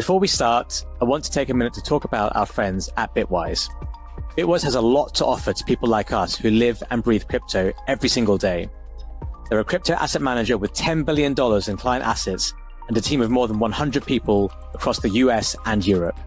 Before we start, I want to take a minute to talk about our friends at Bitwise. Bitwise has a lot to offer to people like us who live and breathe crypto every single day. They're a crypto asset manager with $10 billion in client assets and a team of more than 100 people across the US and Europe.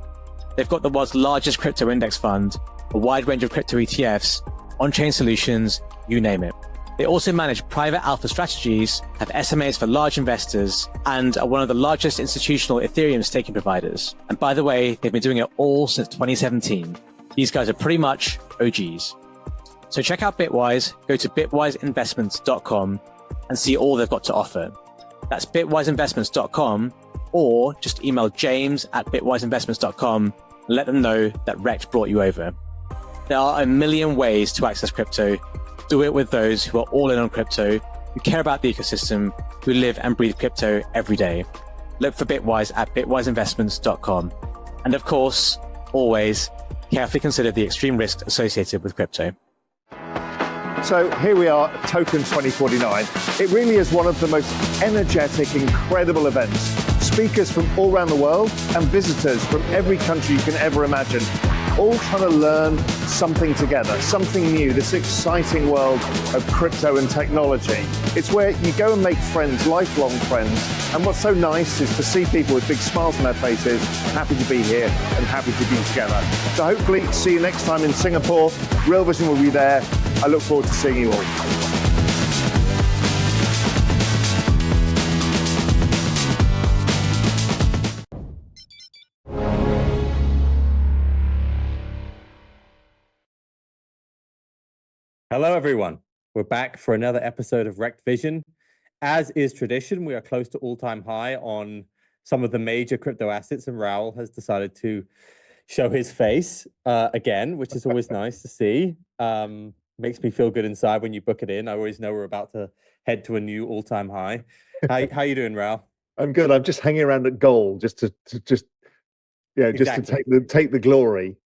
They've got the world's largest crypto index fund, a wide range of crypto ETFs, on-chain solutions, you name it. They also manage private alpha strategies, have SMAs for large investors, and are one of the largest institutional Ethereum staking providers. And by the way, they've been doing it all since 2017. These guys are pretty much OGs. So check out Bitwise, go to bitwiseinvestments.com and see all they've got to offer. That's bitwiseinvestments.com, or just email james@bitwiseinvestments.com and let them know that REKT brought you over. There are a million ways to access crypto. Do it with those who are all in on crypto, who care about the ecosystem, who live and breathe crypto every day. Look for Bitwise at bitwiseinvestments.com. And of course, always carefully consider the extreme risks associated with crypto. So here we are, Token 2049. It really is one of the most energetic, incredible events. Speakers from all around the world and visitors from every country you can ever imagine, all trying to learn something together, something new, this exciting world of crypto and technology. It's where you go and make friends, lifelong friends. And what's so nice is to see people with big smiles on their faces, happy to be here and happy to be together. So hopefully see you next time in Singapore. Real Vision will be there. I look forward to seeing you all. Hello, everyone. We're back for another episode of REKT Vision. As is tradition, we are close to all-time high on some of the major crypto assets, and Raoul has decided to show his face again, which is always nice to see. Makes me feel good inside when you book it in. I always know we're about to head to a new all-time high. How you doing, Raoul? I'm good. I'm just hanging around at gold just to take the glory.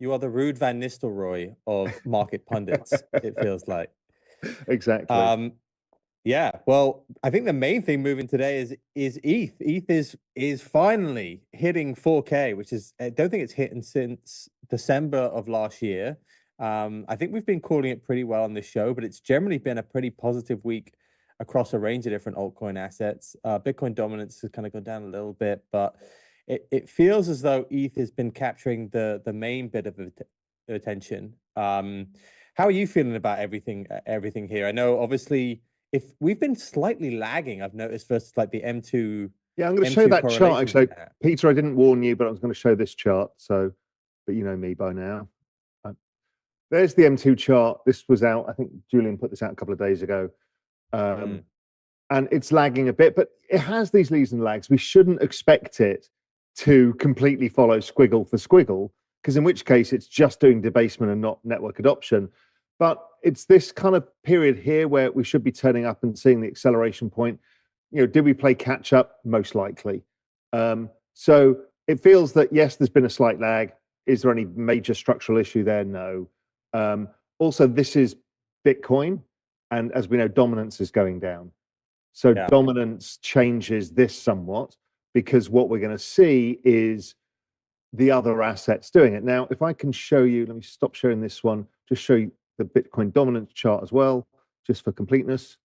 You are the Ruud van Nistelrooy of market pundits, it feels like. Exactly. Yeah, well, I think the main thing moving today is ETH. ETH is finally hitting 4K, which is, I don't think it's hit since December of last year. I think we've been calling it pretty well on this show, but it's generally been a pretty positive week across a range of different altcoin assets. Bitcoin dominance has kind of gone down a little bit, but it feels as though ETH has been capturing the main bit of attention. How are you feeling about everything here? I know, obviously, if we've been slightly lagging, I've noticed, versus like the M2. Yeah, I'm going to show that chart. Actually, Peter, I didn't warn you, but I was going to show this chart. So, but you know me by now. There's the M2 chart. This was out. I think Julian put this out a couple of days ago. And it's lagging a bit, but it has these leads and lags. We shouldn't expect it to completely follow squiggle for squiggle, because in which case it's just doing debasement and not network adoption. But it's this kind of period here where we should be turning up and seeing the acceleration point. You know, did we play catch up? Most likely. So it feels that, yes, there's been a slight lag. Is there any major structural issue there? No. Also, this is Bitcoin. And as we know, dominance is going down. So dominance changes this somewhat, because what we're going to see is the other assets doing it. Now, if I can show you, let me stop sharing this one, just show you the Bitcoin dominance chart as well, just for completeness.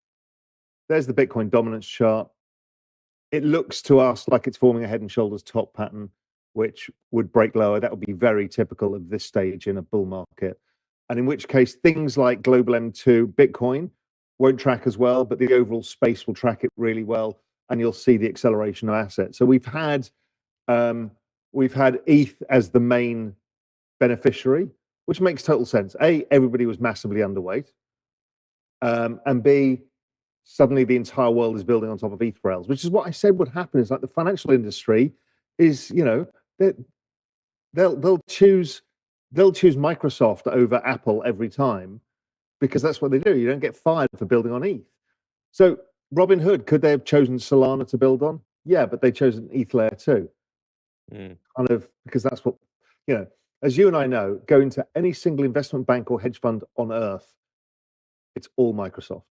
There's the Bitcoin dominance chart. It looks to us like it's forming a head and shoulders top pattern, which would break lower. That would be very typical of this stage in a bull market. And in which case, things like global M2, Bitcoin won't track as well, but the overall space will track it really well, and you'll see the acceleration of assets. So we've had ETH as the main beneficiary, which makes total sense. A, everybody was massively underweight, and B, suddenly the entire world is building on top of ETH rails, which is what I said would happen. Is like the financial industry is, you know, they'll choose Microsoft over Apple every time, because that's what they do. You don't get fired for building on ETH. So Robinhood, could they have chosen Solana to build on? Yeah, but they chose an ETH layer too. Kind of, because that's what, you know, as you and I know, go into any single investment bank or hedge fund on earth, it's all Microsoft.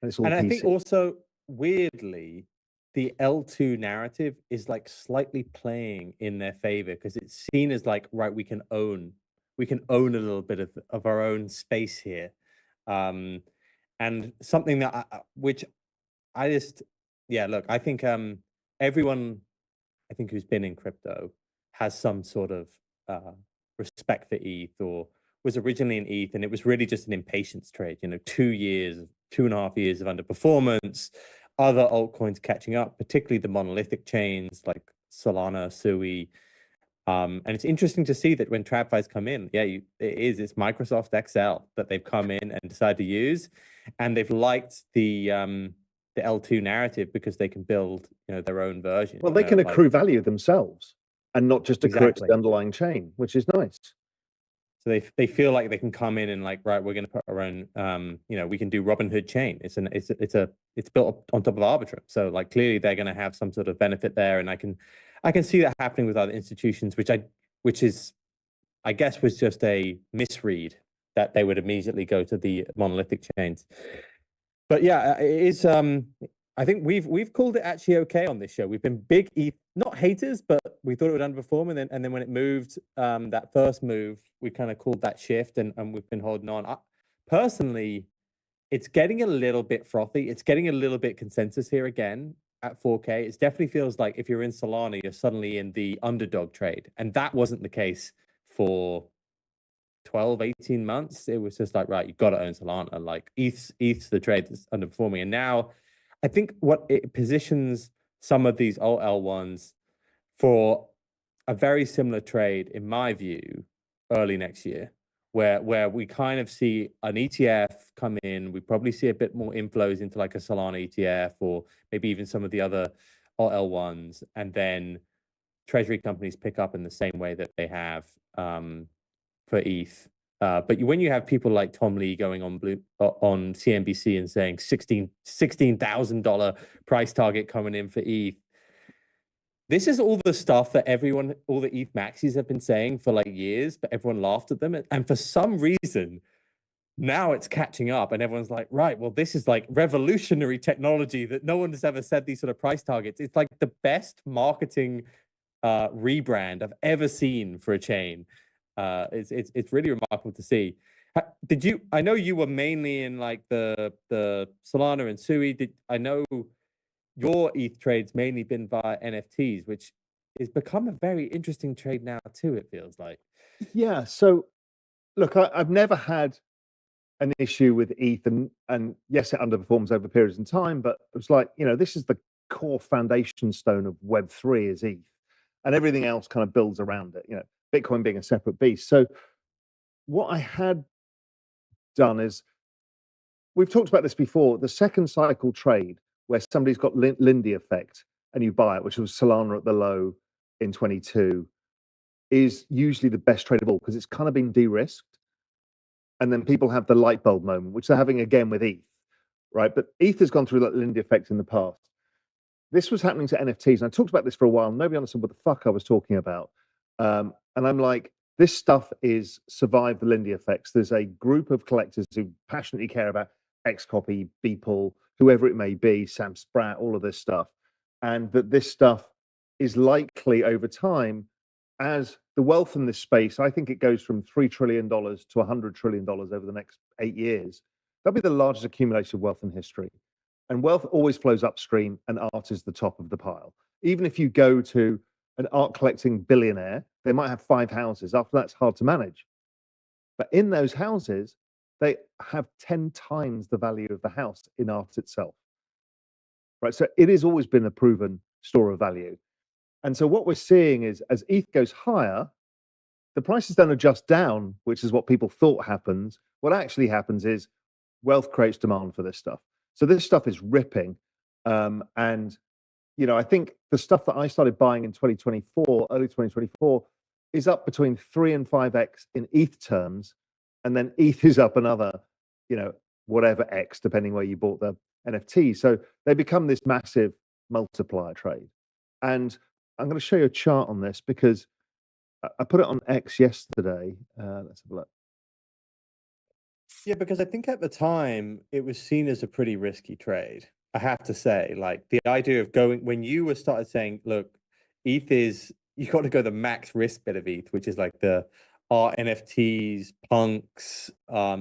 And it's all PC. I think also, weirdly, the L2 narrative is like slightly playing in their favor because it's seen as like, right, we can own a little bit of our own space here. And something that which I just, yeah, look, I think everyone, I think who's been in crypto has some sort of respect for ETH, or was originally in ETH, and it was really just an impatience trade. 2.5 years of underperformance, other altcoins catching up, particularly the monolithic chains like Solana, Sui. And it's interesting to see that when TradFi's come in, it's Microsoft Excel that they've come in and decided to use, and they've liked the L2 narrative because they can build their own version. Well, they can accrue value themselves and not just accrue it to the underlying chain, which is nice. So they feel like they can come in and like, right, we're going to put our own, we can do Robinhood chain. It's built on top of Arbitrum. So like clearly they're going to have some sort of benefit there, and I can see that happening with other institutions, which is, I guess, was just a misread that they would immediately go to the monolithic chains. But yeah, it is. I think we've called it actually okay on this show. We've been big ETH, not haters, but we thought it would underperform, and then when it moved, that first move, we kind of called that shift, and we've been holding on. Personally, it's getting a little bit frothy. It's getting a little bit consensus here again at 4K. It definitely feels like if you're in Solana, you're suddenly in the underdog trade, and that wasn't the case for 12, 18 months. It was just like, right, you've got to own Solana. Like ETH's the trade that's underperforming. And now I think what it positions some of these alt L1s for a very similar trade, in my view, early next year, where we kind of see an ETF come in. We probably see a bit more inflows into like a Solana ETF, or maybe even some of the other alt L1s, and then treasury companies pick up in the same way that they have for ETH. But when you have people like Tom Lee going on CNBC and saying $16,000 price target coming in for ETH, this is all the stuff that all the ETH maxis have been saying for like years, but everyone laughed at them. And for some reason, now it's catching up, and everyone's like, right, well, this is like revolutionary technology that no one has ever said these sort of price targets. It's like the best marketing rebrand I've ever seen for a chain. It's really remarkable to see. I know you were mainly in like the Solana and Sui. I know your ETH trade's mainly been via NFTs, which has become a very interesting trade now too, it feels like. Yeah. So look, I've never had an issue with ETH, and yes, it underperforms over periods in time, but it was like, this is the core foundation stone of Web3 is ETH, and everything else kind of builds around it, Bitcoin being a separate beast. So what I had done is, we've talked about this before, the second cycle trade where somebody's got Lindy effect and you buy it, which was Solana at the low in 22, is usually the best trade of all because it's kind of been de-risked. And then people have the light bulb moment, which they're having again with ETH, right? But ETH has gone through that Lindy effect in the past. This was happening to NFTs, and I talked about this for a while. Nobody understood what the fuck I was talking about. And I'm like, this stuff is survived the Lindy effects. There's a group of collectors who passionately care about Xcopy, Beeple, whoever it may be, Sam Spratt, all of this stuff. And that this stuff is likely over time, as the wealth in this space, I think it goes from $3 trillion to $100 trillion over the next 8 years. That'll be the largest accumulation of wealth in history. And wealth always flows upstream, and art is the top of the pile. Even if you go to an art collecting billionaire, they might have 5 houses. After that's hard to manage. But in those houses, they have 10 times the value of the house in art itself. Right. So it has always been a proven store of value. And so what we're seeing is, as ETH goes higher, the prices don't adjust down, which is what people thought happens. What actually happens is wealth creates demand for this stuff. So this stuff is ripping. And, I think the stuff that I started buying in 2024, early 2024, is up between 3 and 5x in ETH terms. And then ETH is up another, whatever X, depending where you bought the NFT. So they become this massive multiplier trade. And I'm going to show you a chart on this because I put it on X yesterday. Let's have a look. Yeah, because I think at the time it was seen as a pretty risky trade. I have to say, like the idea of going when you were started saying, look, ETH is you got to go the max risk bit of ETH, which is like the art NFTs, punks,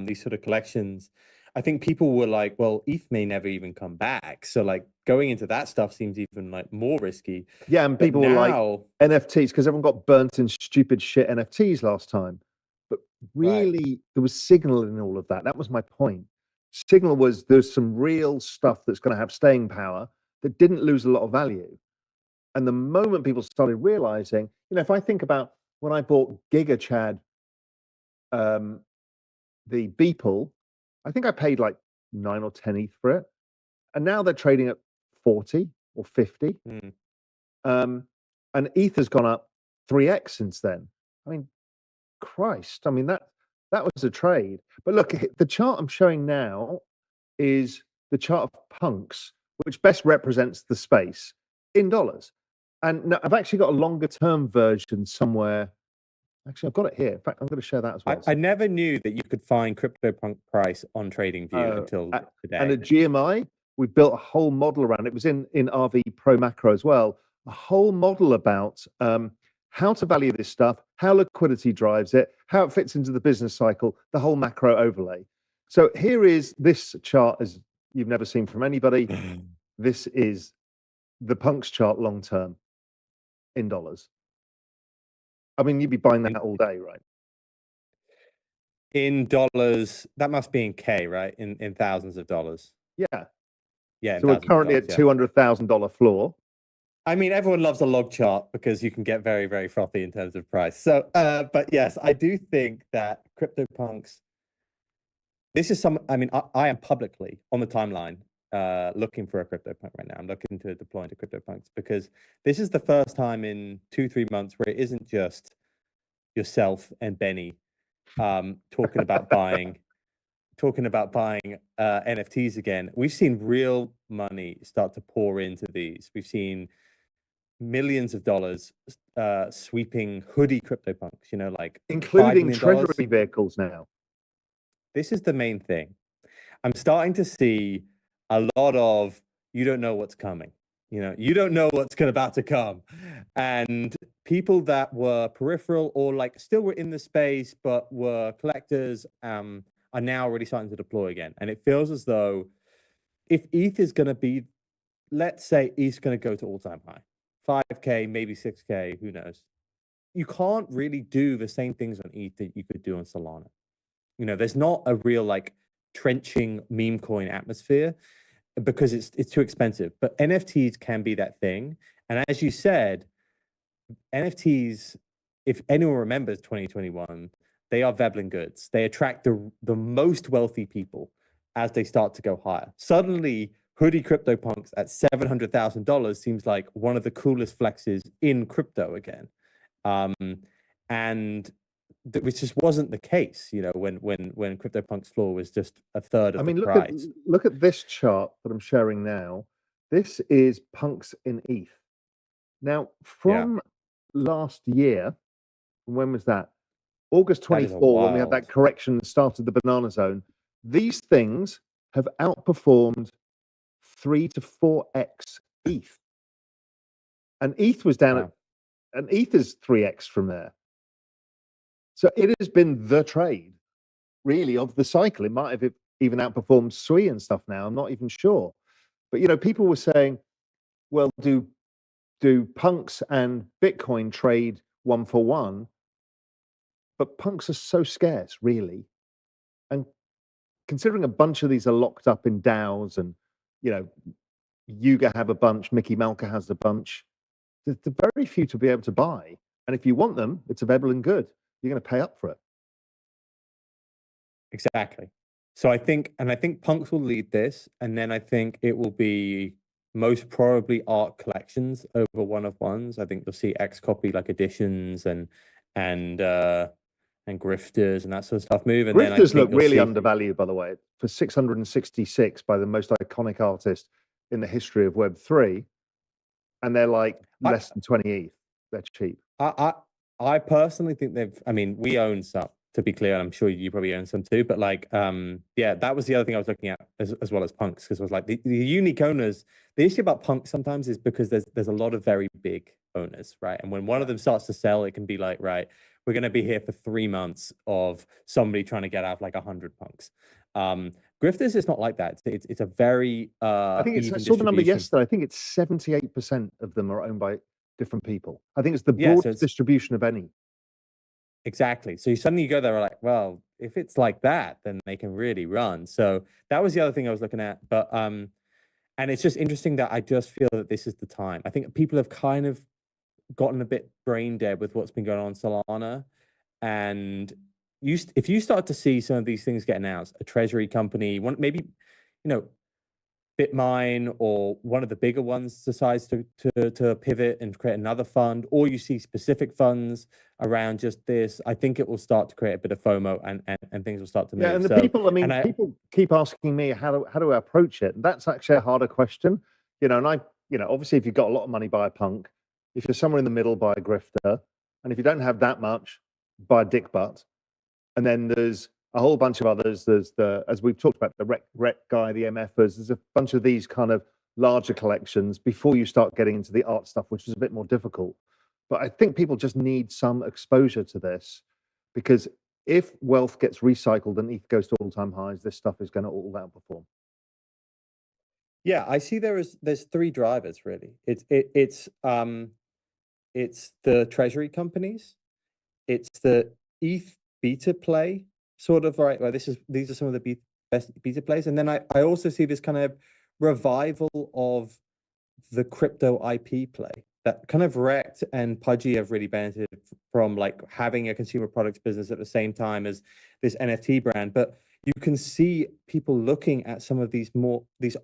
these sort of collections. I think people were like, well, ETH may never even come back. So like going into that stuff seems even like more risky. Yeah, and But people were like now, NFTs because everyone got burnt in stupid shit NFTs last time. But right, really, there was signal in all of that. That was my point. Signal was there's some real stuff that's going to have staying power that didn't lose a lot of value. And the moment people started realizing, if I think about when I bought Giga Chad, the Beeple, I think I paid like 9 or 10 ETH for it. And now they're trading at 40 or 50. mm, And ETH has gone up 3x since then. I mean, Christ. I mean, that was a trade. But look, the chart I'm showing now is the chart of punks, which best represents the space in dollars. And now I've actually got a longer term version somewhere. Actually, I've got it here. In fact, I'm going to share that as well. I never knew that you could find CryptoPunk price on TradingView until today. And at GMI, we built a whole model around it. It was in RV Pro Macro as well. A whole model about how to value this stuff, how liquidity drives it, how it fits into the business cycle, the whole macro overlay. So here is this chart as you've never seen from anybody. This is the punks chart long term in dollars. I mean, you'd be buying that all day, right? In dollars, that must be in K, right? In thousands of dollars. Yeah. Yeah. So we're currently at $200,000 floor. I mean, everyone loves a log chart because you can get very, very frothy in terms of price. So, but yes, I do think that CryptoPunks, this is I mean, I am publicly on the timeline looking for a CryptoPunk right now. I'm looking to deploy into CryptoPunks because this is the first time in 2-3 months where it isn't just yourself and Benny talking about buying NFTs again. We've seen real money start to pour into these. We've seen millions of dollars sweeping hoodie CryptoPunks, like including treasury vehicles now. This is the main thing. I'm starting to see a lot of you don't know what's coming. You don't know what's about to come. And people that were peripheral or like still were in the space but were collectors are now already starting to deploy again. And it feels as though if ETH is going to be, let's say ETH's going to go to all-time high, 5K, maybe 6K, who knows? You can't really do the same things on ETH that you could do on Solana. There's not a real like trenching meme coin atmosphere because it's too expensive. But NFTs can be that thing. And as you said, NFTs, if anyone remembers 2021, they are Veblen goods. They attract the most wealthy people as they start to go higher. Suddenly, hoodie CryptoPunks at $700,000 seems like one of the coolest flexes in crypto again. And which just wasn't the case, when CryptoPunks floor was just a third of the price. Look at this chart that I'm sharing now. This is punks in ETH. Now, from last year, when was that? August 24, when we had that correction that started the banana zone. These things have outperformed 3 to 4x ETH. And ETH was down and ETH is 3x from there. So it has been the trade, really, of the cycle. It might have even outperformed SUI and stuff now. I'm not even sure. But, people were saying, well, do punks and Bitcoin trade 1-for-1? But punks are so scarce, really. And considering a bunch of these are locked up in DAOs and, Yuga have a bunch, Mickey Malka has a bunch, there's very few to be able to buy. And if you want them, it's available and good. You're going to pay up for it. Exactly. So I think punks will lead this, and then I think it will be most probably art collections over one-of-ones. I think you'll see X copy like editions and grifters and that sort of stuff move. And grifters look really undervalued, by the way, for 666 by the most iconic artist in the history of Web3, and they're like less than 20 ETH. They're cheap. I personally think we own some. to be clear, and I'm sure you probably own some too. But like, yeah, that was the other thing I was looking at as well as punks, because it was like the unique owners. The issue about punks sometimes is because there's a lot of very big owners, right? And when one of them starts to sell, it can be like, right, we're going to be here for 3 months of somebody trying to get out of like 100 punks. Grifters is not like that. It's a very I think even I saw the number distribution. yesterday. I think it's 78% of them are owned by different people. I think it's the Yeah, so broadest distribution of any. exactly. So you suddenly go there, like, well, if it's like that, then they can really run. So that was the other thing I was looking at. But and it's just interesting that I just feel that this is the time. I think people have kind of gotten a bit brain dead with what's been going on in Solana. And if you start to see some of these things get announced, a treasury company, maybe, Bitmine or one of the bigger ones decides to pivot and create another fund, or you see specific funds around just this, I think it will start to create a bit of FOMO and things will start to move. Yeah, and the people, people keep asking me how do I approach it? And that's actually a harder question. And obviously if you've got a lot of money, buy a punk. If you're somewhere in the middle, buy a grifter. And if you don't have that much, buy a dick butt. And then there's a whole bunch of others. There's as we've talked about, the REKT guy, the MFers. There's a bunch of these kind of larger collections before you start getting into the art stuff, which is a bit more difficult. But I think people just need some exposure to this, because if wealth gets recycled and ETH goes to all-time highs, this stuff is going to all outperform. Yeah, I see there's 3 drivers really. It's the treasury companies, it's the ETH beta play, sort of, right? Well, these are some of the best beta plays, and then I also see this kind of revival of the crypto IP play that kind of REKT and Pudgy have really benefited from, like having a consumer products business at the same time as this NFT brand. But you can see people looking at some of these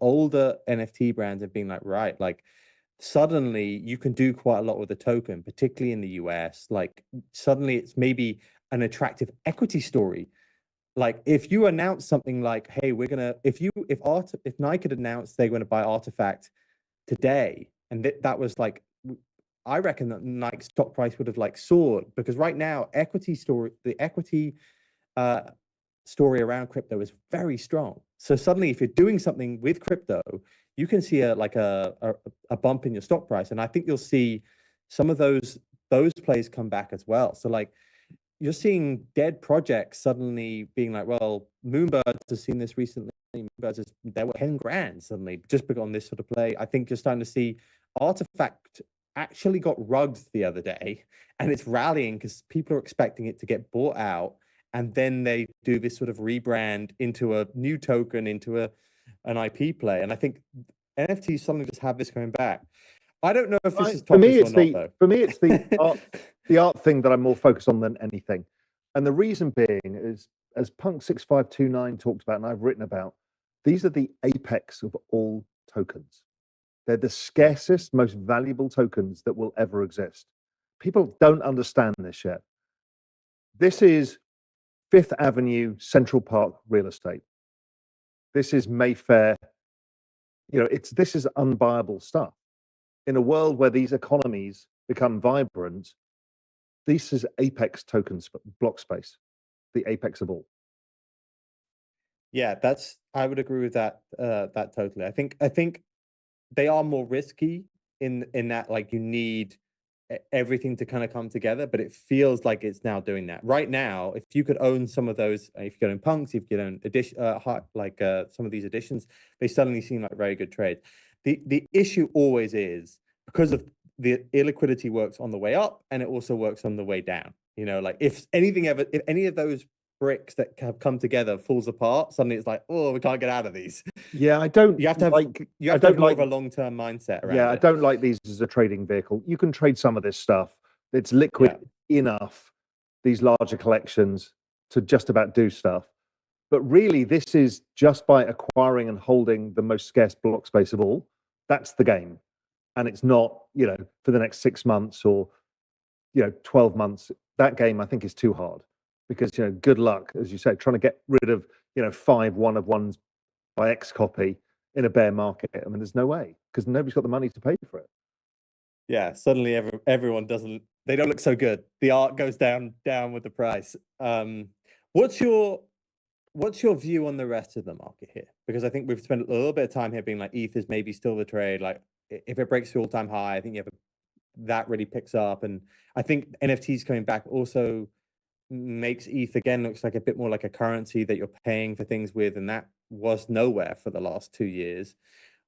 older NFT brands and being like, right, like suddenly you can do quite a lot with the token, particularly in the US. Like suddenly it's maybe an attractive equity story. Like if you announce something like, hey, if Nike had announced they're going to buy Artifact today, and that was like, I reckon that Nike's stock price would have like soared, because right now the equity story around crypto is very strong. So suddenly if you're doing something with crypto, you can see a bump in your stock price. And I think you'll see some of those plays come back as well. So like you're seeing dead projects suddenly being like, well, Moonbirds has seen this recently. Moonbirds, there were 10 grand suddenly just on this sort of play. I think you're starting to see Artifact actually got rugged the other day, and it's rallying because people are expecting it to get bought out. And then they do this sort of rebrand into a new token, into an IP play. And I think NFTs suddenly just have this coming back. I don't know if this is topics or not, though. For me, it's the art thing that I'm more focused on than anything. And the reason being is, as Punk 6529 talked about, and I've written about, these are the apex of all tokens. They're the scarcest, most valuable tokens that will ever exist. People don't understand this yet. This is Fifth Avenue, Central Park real estate. This is Mayfair. This is unbuyable stuff. In a world where these economies become vibrant, this is apex tokens, block space, the apex of all. Yeah, I would agree with that. That totally. I think they are more risky in that, like, you need everything to kind of come together, but it feels like it's now doing that right now. If you could own some of those, if you could own punks, if you could own some of these additions, they suddenly seem like very good trades. The issue always is, because of the illiquidity works on the way up, and it also works on the way down. Like if any of those bricks that have come together falls apart, suddenly it's like, oh, we can't get out of these. Yeah, I don't. You have to have more of a long-term mindset around it. I don't like these as a trading vehicle. You can trade some of this stuff. It's liquid enough, these larger collections, to just about do stuff. But really, this is just by acquiring and holding the most scarce block space of all. That's the game. And it's not, for the next 6 months or, 12 months. That game, I think, is too hard. Because, good luck, as you say, trying to get rid of, 5 one-of-ones by X copy in a bear market. I mean, there's no way, because nobody's got the money to pay for it. Yeah, suddenly everyone they don't look so good. The art goes down with the price. What's your view on the rest of the market here? Because I think we've spent a little bit of time here being like ETH is maybe still the trade. Like if it breaks the all-time high, I think that really picks up. And I think NFTs coming back also makes ETH again looks like a bit more like a currency that you're paying for things with, and that was nowhere for the last 2 years.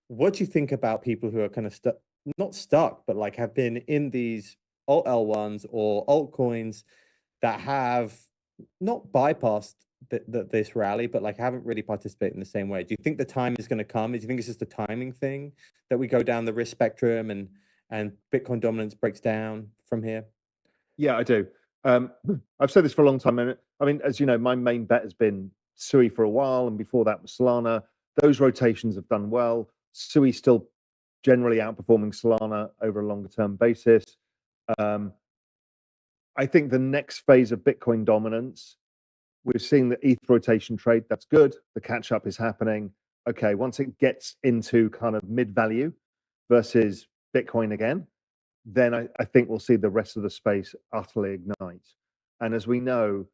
What do you think about people who are kind of not stuck, but like have been in these alt L1s or altcoins that have not bypassed this rally, but like haven't really participated in the same way? Do you think the time is going to come? Do you think it's just a timing thing that we go down the risk spectrum and Bitcoin dominance breaks down from here? Yeah, I do. I've said this for a long time. I mean, as you know, my main bet has been SUI for a while, and before that was Solana. Those rotations have done well. SUI still generally outperforming Solana over a longer term basis. I think the next phase of Bitcoin dominance, we're seeing the ETH rotation trade. That's good. The catch up is happening. Okay, once it gets into kind of mid value versus Bitcoin again, then I think we'll see the rest of the space utterly ignite. And as we know,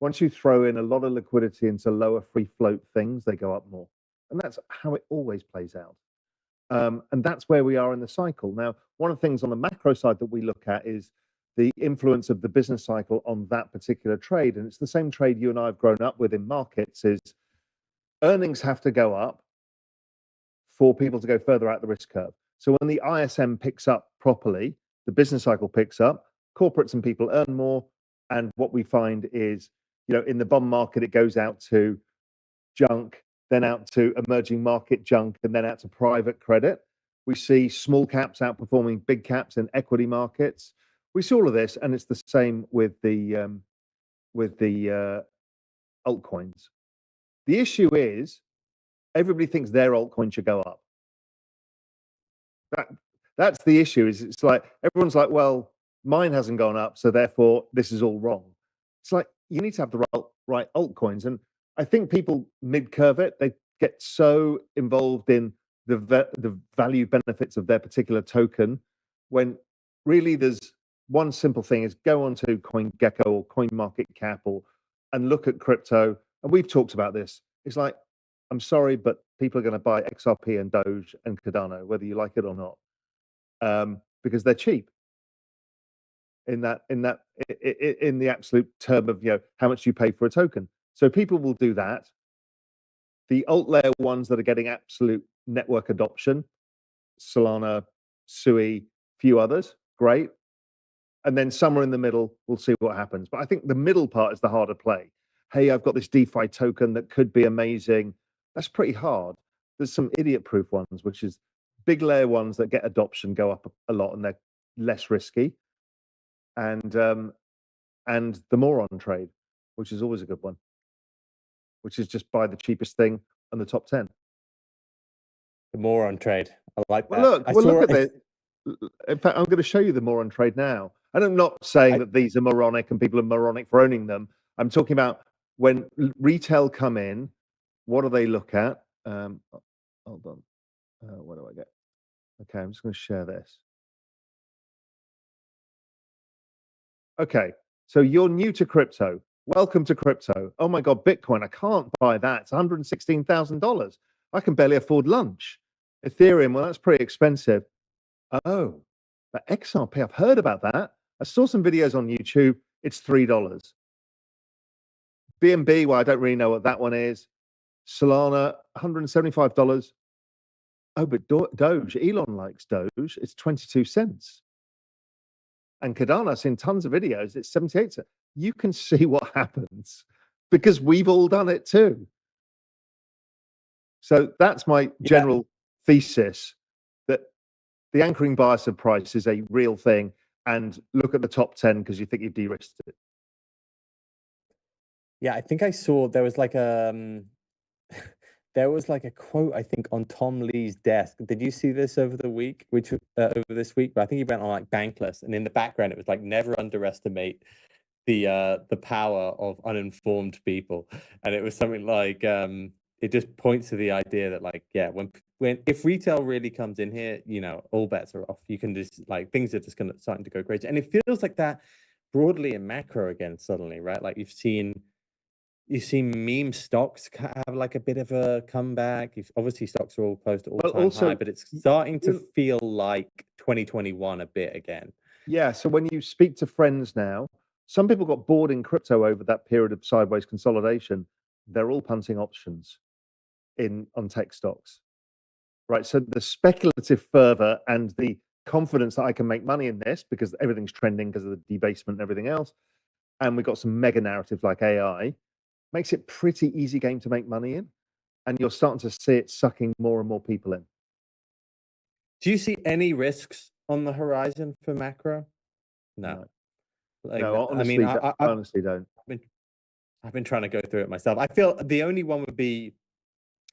once you throw in a lot of liquidity into lower free float things, they go up more. And that's how it always plays out. And that's where we are in the cycle. Now, one of the things on the macro side that we look at is the influence of the business cycle on that particular trade. And it's the same trade you and I have grown up with in markets is earnings have to go up for people to go further out the risk curve. So when the ISM picks up properly, the business cycle picks up, corporates and people earn more. And what we find is, you know, in the bond market, it goes out to junk, then out to emerging market junk, and then out to private credit. We see small caps outperforming big caps in equity markets. We see all of this, and it's the same with the altcoins. The issue is everybody thinks their altcoin should go up. That's the issue. Is it's like everyone's like, well, mine hasn't gone up, so therefore this is all wrong. It's like you need to have the right altcoins, and I think people mid-curve it. They get so involved in the value benefits of their particular token when really there's one simple thing is go onto CoinGecko or CoinMarketCap and look at crypto. And we've talked about this. It's like, I'm sorry, but people are going to buy XRP and Doge and Cardano, whether you like it or not, because they're cheap. In the absolute term of, you know, how much you pay for a token. So people will do that. The alt layer ones that are getting absolute network adoption, Solana, SUI, few others, great. And then somewhere in the middle, we'll see what happens. But I think the middle part is the harder play. Hey, I've got this DeFi token that could be amazing. That's pretty hard. There's some idiot-proof ones, which is big layer ones that get adoption go up a lot and they're less risky. And the moron trade, which is always a good one, which is just buy the cheapest thing on the top 10. The moron trade. I like that. Well, look at this. In fact, I'm going to show you the moron trade now. And I'm not saying that these are moronic and people are moronic for owning them. I'm talking about when retail come in, what do they look at? Hold on. What do I get? Okay, I'm just going to share this. Okay, so you're new to crypto. Welcome to crypto. Oh my God, Bitcoin, I can't buy that. It's $116,000. I can barely afford lunch. Ethereum, well, that's pretty expensive. Oh, but XRP, I've heard about that. I saw some videos on YouTube. It's $3. BNB, well, I don't really know what that one is. Solana, $175. Oh, but Doge, Elon likes Doge. It's 22 cents. And Cardano, I've seen tons of videos. It's 78 cents. You can see what happens because we've all done it too. So that's my general thesis, that the anchoring bias of price is a real thing. And look at the top 10 because you think you've de-risked it. Yeah, I think I saw there was like a quote, I think, on Tom Lee's desk. Did you see this over the week, over this week? But I think he went on like Bankless, and in the background it was like, never underestimate the power of uninformed people. And it was something like it just points to the idea that, like, yeah, when if retail really comes in here, you know, all bets are off. You can just, like, things are just starting to go crazy. And it feels like that broadly in macro again suddenly, right? Like you've seen you see meme stocks have like a bit of a comeback. Obviously stocks are all close to all-time high, but it's starting to feel like 2021 a bit again. Yeah, so when you speak to friends now, some people got bored in crypto over that period of sideways consolidation. They're all punting options on tech stocks, right? So the speculative fervor and the confidence that I can make money in this because everything's trending because of the debasement and everything else, and we've got some mega narratives like AI, makes it pretty easy game to make money in, and you're starting to see it sucking more and more people in. Do you see any risks on the horizon for macro? No. No, honestly, I honestly don't. I've been trying to go through it myself. I feel the only one would be,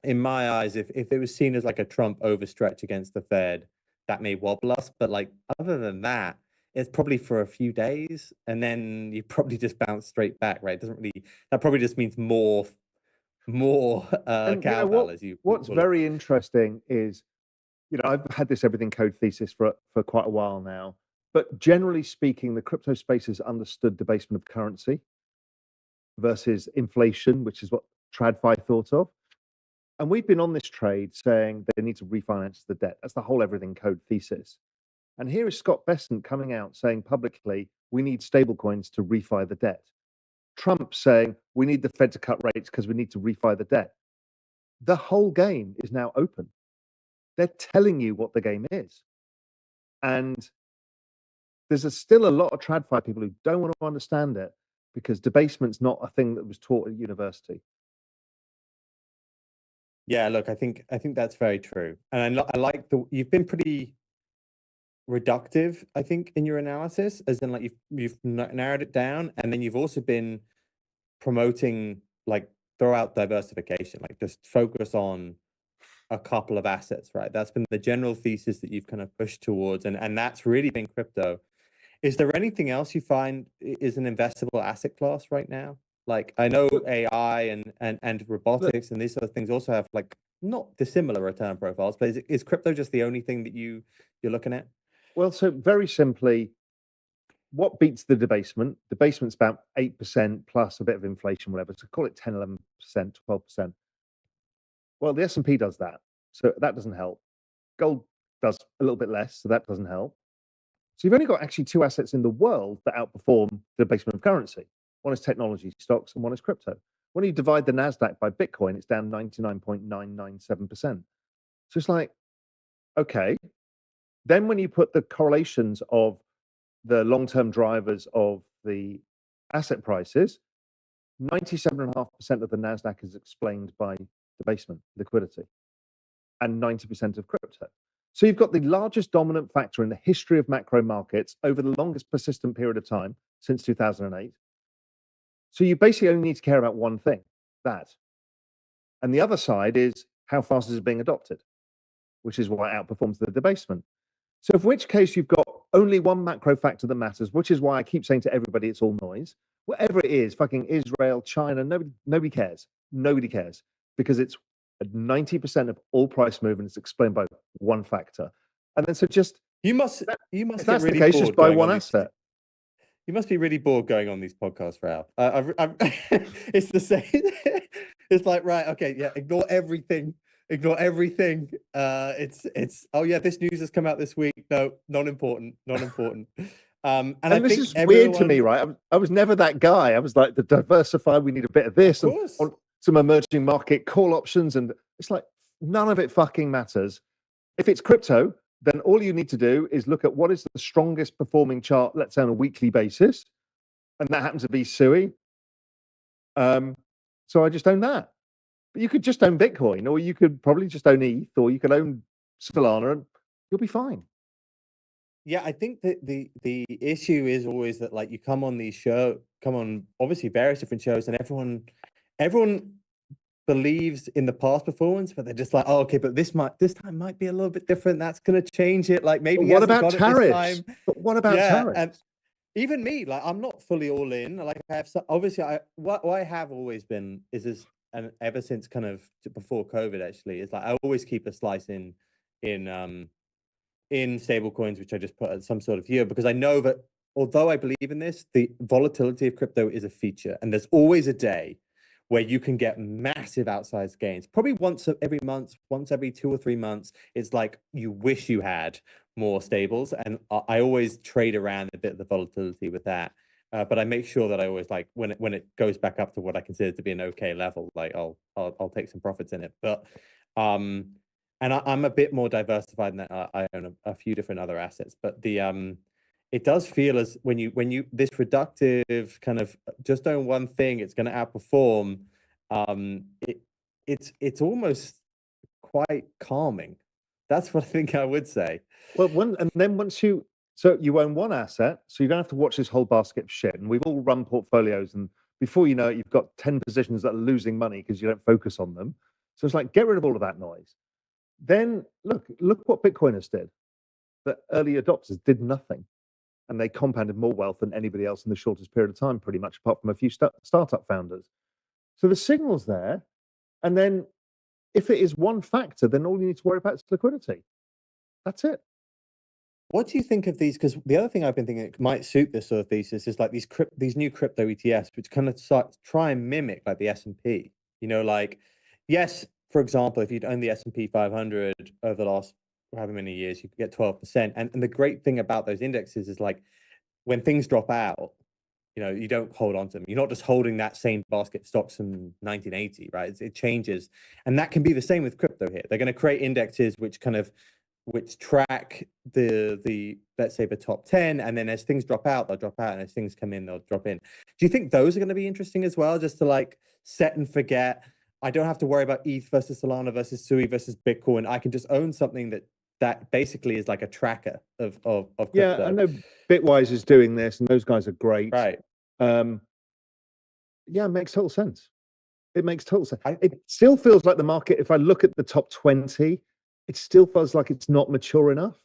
in my eyes, if it was seen as like a Trump overstretch against the Fed, that may wobble us. But like other than that, it's probably for a few days, and then you probably just bounce straight back, right? It doesn't really. That probably just means more cowbell, as you. What's very interesting is, I've had this everything code thesis for quite a while now. But generally speaking, the crypto space has understood debasement of currency versus inflation, which is what TradFi thought of. And we've been on this trade saying they need to refinance the debt. That's the whole everything code thesis. And here is Scott Bessent coming out saying publicly, we need stablecoins to refi the debt. Trump saying we need the Fed to cut rates because we need to refi the debt. The whole game is now open. They're telling you what the game is. And there's still a lot of TradFi people who don't want to understand it because debasement's not a thing that was taught at university. Yeah, look, I think that's very true. And I like you've been pretty reductive, I think, in your analysis, as in like you've narrowed it down, and then you've also been promoting like throw out diversification, like just focus on a couple of assets, right? That's been the general thesis that you've kind of pushed towards, and that's really been crypto. Is there anything else you find is an investable asset class right now? Like I know AI and robotics and these sort of things also have like not dissimilar return profiles, but is crypto just the only thing that you're looking at? Well, so very simply, what beats the debasement? Debasement's about 8% plus a bit of inflation, whatever. So call it 10, 11%, 12%. Well, the S&P does that. So that doesn't help. Gold does a little bit less, so that doesn't help. So you've only got actually two assets in the world that outperform the debasement of currency. One is technology stocks and one is crypto. When you divide the NASDAQ by Bitcoin, it's down 99.997%. So it's like, okay. Then when you put the correlations of the long-term drivers of the asset prices, 97.5% of the NASDAQ is explained by debasement, liquidity, and 90% of crypto. So you've got the largest dominant factor in the history of macro markets over the longest persistent period of time since 2008. So you basically only need to care about one thing, that. And the other side is how fast is it being adopted, which is why it outperforms the debasement. So in which case you've got only one macro factor that matters, which is why I keep saying to everybody it's all noise. Whatever it is, fucking Israel, China, nobody cares. Nobody cares because it's 90% of all price movement is explained by one factor. And then so just you must if get really the case, bored just buy one asset. You must be really bored going on these podcasts, Raoul. It's the same. It's like, right, okay, yeah, ignore everything. It's oh yeah, this news has come out this week. No, not important. And I this think is weird to me, right? I was never that guy. I was like, the diversify, we need a bit of this, and some emerging market call options, and it's like none of it fucking matters. If it's crypto, then all you need to do is look at what is the strongest performing chart, let's say on a weekly basis, and that happens to be SUI. So I just own that. But you could just own Bitcoin, or you could probably just own ETH, or you could own Solana, and you'll be fine. Yeah, I think that the issue is always that like you come on obviously various different shows, and everyone believes in the past performance, but they're just like, oh, okay, but this time might be a little bit different. That's going to change it. Like maybe what about tariffs? But what about tariffs? And even me, like I'm not fully all in. Like I have obviously what I have always been is and ever since kind of before COVID actually is like I always keep a slice in stable coins, which I just put at some sort of year, because I know that although I believe in this, the volatility of crypto is a feature, and there's always a day where you can get massive outsized gains. Probably once every month, once every 2 or 3 months. It's like you wish you had more stables. And I always trade around a bit of the volatility with that. But I make sure that I always, like, when it goes back up to what I consider to be an okay level, like I'll take some profits in it. But and I'm a bit more diversified than that. I own a few different other assets, but it does feel as when you this reductive kind of just own one thing, it's going to outperform. It's almost quite calming. That's what I think I would say. Well, once you own one asset, so you don't have to watch this whole basket of shit. And we've all run portfolios, and before you know it, you've got 10 positions that are losing money because you don't focus on them. So it's like, get rid of all of that noise. Then look what Bitcoiners did. The early adopters did nothing, and they compounded more wealth than anybody else in the shortest period of time, pretty much, apart from a few startup founders. So the signal's there, and then if it is one factor, then all you need to worry about is liquidity. That's it. What do you think of these? Because the other thing I've been thinking that might suit this sort of thesis is like these new crypto ETFs, which kind of try and mimic like the S&P. You know, like, yes, for example, if you'd owned the S&P 500 over the last however many years, you could get 12%. And the great thing about those indexes is, like, when things drop out, you know, you don't hold on to them. You're not just holding that same basket of stocks from 1980, right? It changes. And that can be the same with crypto here. They're going to create indexes which track the let's say the top 10, and then as things drop out, they'll drop out, and as things come in, they'll drop in. Do you think those are going to be interesting as well, just to like set and forget? I don't have to worry about ETH versus Solana versus SUI versus Bitcoin. I can just own something that basically is like a tracker of crypto. Yeah, I know Bitwise is doing this, and those guys are great. Right. Yeah, it makes total sense. It makes total sense. It still feels like the market, if I look at the top 20, it still feels like it's not mature enough,